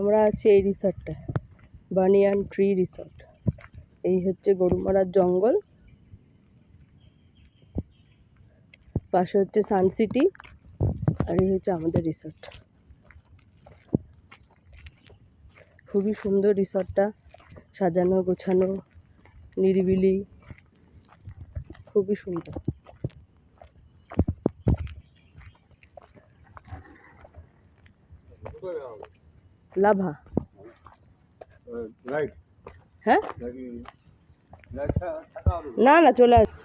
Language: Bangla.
আমরা আছি এই রিসর্টটা, বানিয়ান ট্রি রিসর্ট। এই হচ্ছে গরুমারার জঙ্গল, পাশে হচ্ছে সানসিটি, আর এই হচ্ছে আমাদের রিসর্ট। খুবই সুন্দর রিসর্টটা, সাজানো গোছানো, নিরিবিলি, খুবই সুন্দর। লাভা, হ্যাঁ, না না চলে আসবে।